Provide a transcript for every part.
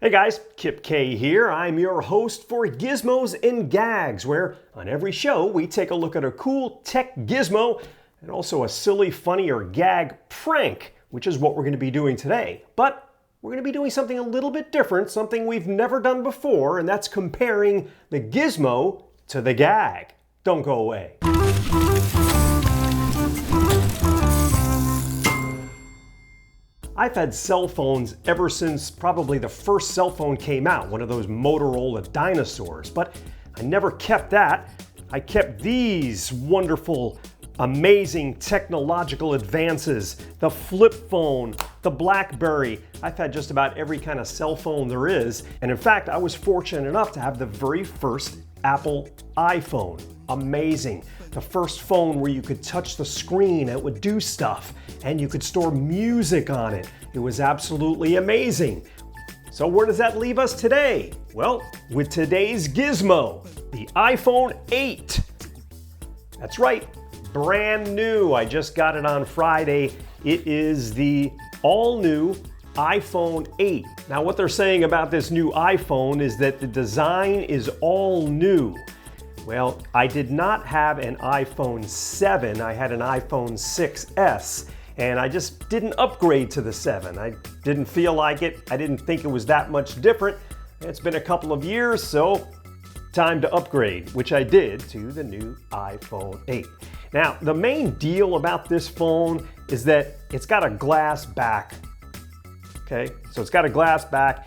Hey guys, Kip K here. I'm your host for Gizmos and Gags, where on every show we take a look at a cool tech gizmo and also a silly, funny, or gag prank, which is what we're going to be doing today. But we're going to be doing something a little bit different, something we've never done before, and that's comparing the gizmo to the gag. Don't go away. I've had cell phones ever since probably the first cell phone came out, one of those Motorola dinosaurs, but I never kept that. I kept these wonderful, amazing technological advances, the flip phone, the BlackBerry. I've had just about every kind of cell phone there is, and in fact, I was fortunate enough to have the very first Apple iPhone. Amazing. The first phone where you could touch the screen, it would do stuff, and you could store music on it. It was absolutely amazing. So where does that leave us today? Well, with today's gizmo, the iPhone 8. That's right, brand new. I just got it on Friday. It is the all-new iPhone 8. Now what they're saying about this new iPhone is that the design is all new. Well, I did not have an iPhone 7, I had an iPhone 6S, and I just didn't upgrade to the 7. I didn't feel like it, I didn't think it was that much different. It's been a couple of years, so time to upgrade, which I did to the new iPhone 8. Now, the main deal about this phone is that it's got a glass back. Okay, so it's got a glass back.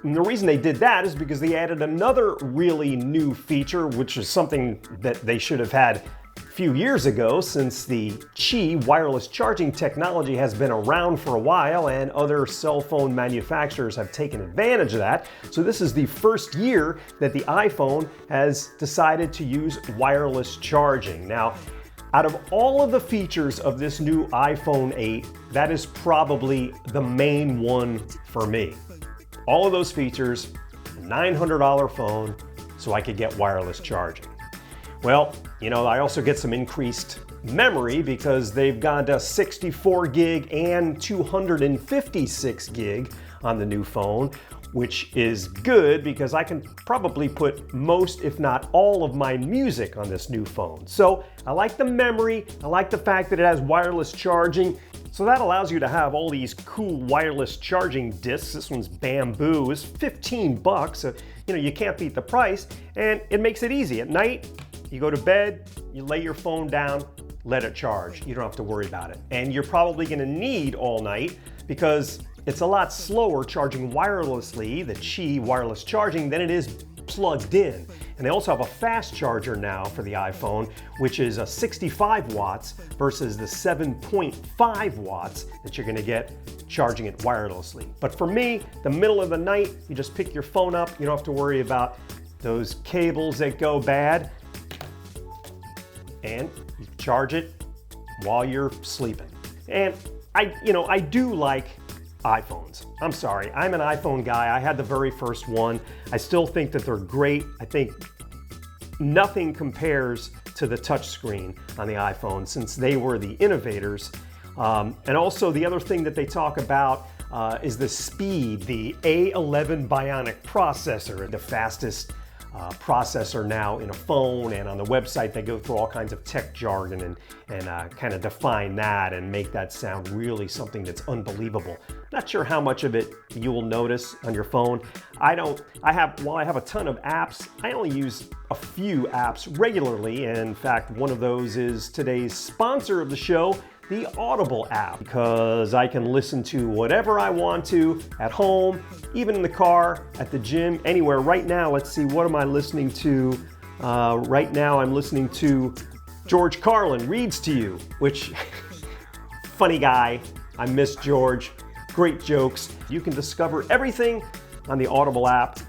And the reason they did that is because they added another really new feature, which is something that they should have had a few years ago, since the Qi wireless charging technology has been around for a while and other cell phone manufacturers have taken advantage of that. So this is the first year that the iPhone has decided to use wireless charging. Now, out of all of the features of this new iPhone 8, that is probably the main one for me. All of those features, a $900 phone, so I could get wireless charging. Well, you know, I also get some increased memory because they've gone to 64 gig and 256 gig on the new phone, which is good because I can probably put most, if not all, of my music on this new phone. So I like the memory, I like the fact that it has wireless charging. So that allows you to have all these cool wireless charging discs. This one's bamboo, it's 15 bucks. So, you know, you can't beat the price, and it makes it easy. At night, you go to bed, you lay your phone down, let it charge. You don't have to worry about it. And you're probably gonna need all night because it's a lot slower charging wirelessly, the Qi wireless charging, than it is plugged in. And they also have a fast charger now for the iPhone, which is a 65 watts versus the 7.5 watts that you're gonna get charging it wirelessly. But for me, the middle of the night, you just pick your phone up, you don't have to worry about those cables that go bad, and you charge it while you're sleeping. And I do like iPhones. I'm sorry, I'm an iPhone guy. I had the very first one. I still think that they're great. I think nothing compares to the touchscreen on the iPhone, since they were the innovators. And also the other thing that they talk about is the speed, the A11 Bionic processor, the fastest processor now in a phone, and on the website they go through all kinds of tech jargon and kind of define that and make that sound really something that's unbelievable. Not sure how much of it you will notice on your phone. While I have a ton of apps, I only use a few apps regularly, and in fact one of those is today's sponsor of the show, the Audible app, because I can listen to whatever I want to at home, even in the car, at the gym, anywhere. Right now, let's see, what am I listening to? Right now I'm listening to George Carlin Reads to You, which, funny guy, I miss George, great jokes. You can discover everything on the Audible app.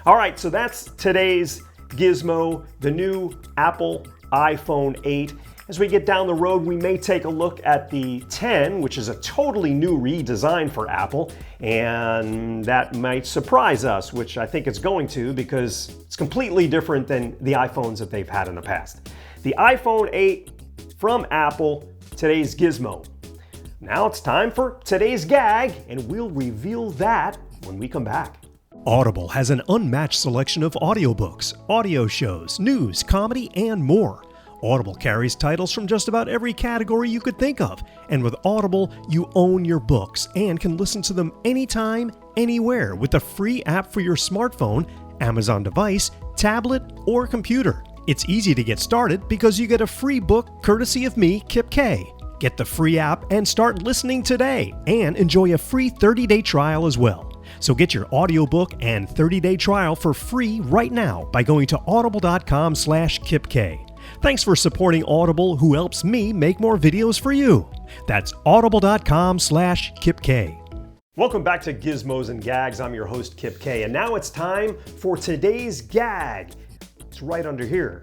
All right, so that's today's gizmo, the new Apple iPhone 8. As we get down the road, we may take a look at the 10, which is a totally new redesign for Apple, and that might surprise us, which I think it's going to, because it's completely different than the iPhones that they've had in the past. The iPhone 8 from Apple, today's gizmo. Now it's time for today's gag, and we'll reveal that when we come back. Audible has an unmatched selection of audiobooks, audio shows, news, comedy, and more. Audible carries titles from just about every category you could think of. And with Audible, you own your books and can listen to them anytime, anywhere with the free app for your smartphone, Amazon device, tablet, or computer. It's easy to get started because you get a free book courtesy of me, Kipkay. Get the free app and start listening today and enjoy a free 30-day trial as well. So get your audiobook and 30-day trial for free right now by going to audible.com/kipkay. Thanks for supporting Audible, who helps me make more videos for you. That's audible.com/kipkay. Welcome back to Gizmos and Gags. I'm your host, Kip K, and now it's time for today's gag. It's right under here.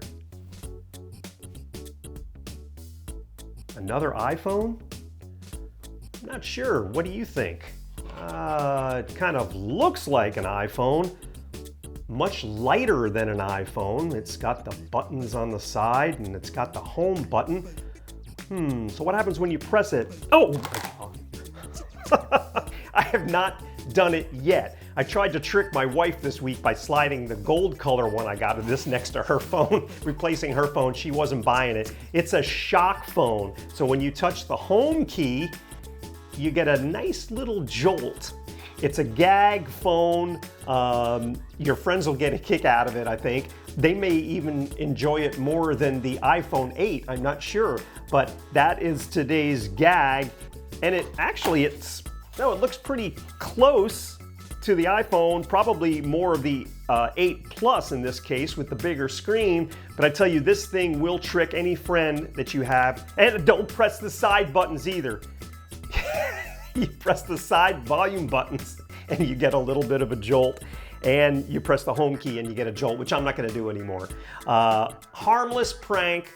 Another iPhone? I'm not sure. What do you think? It kind of looks like an iPhone. Much lighter than an iPhone. It's got the buttons on the side and it's got the home button. So what happens when you press it? Oh! I have not done it yet. I tried to trick my wife this week by sliding the gold color one I got of this next to her phone, replacing her phone. She wasn't buying it. It's a shock phone. So when you touch the home key, you get a nice little jolt. It's a gag phone. Your friends will get a kick out of it, I think. They may even enjoy it more than the iPhone 8, I'm not sure. But that is today's gag. And it looks pretty close to the iPhone, probably more of the 8 Plus in this case with the bigger screen. But I tell you, this thing will trick any friend that you have. And don't press the side buttons either. You press the side volume buttons and you get a little bit of a jolt, and you press the home key and you get a jolt, which I'm not going to do anymore. Harmless prank,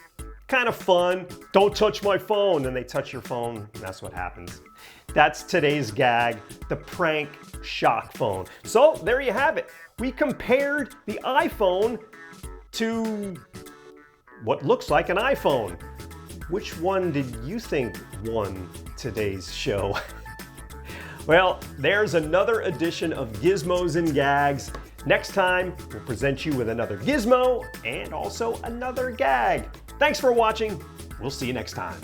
kind of fun. Don't touch my phone. And they touch your phone, and that's what happens. That's today's gag, the prank shock phone. So there you have it. We compared the iPhone to what looks like an iPhone. Which one did you think won today's show? Well, there's another edition of Gizmos and Gags. Next time, we'll present you with another gizmo and also another gag. Thanks for watching. We'll see you next time.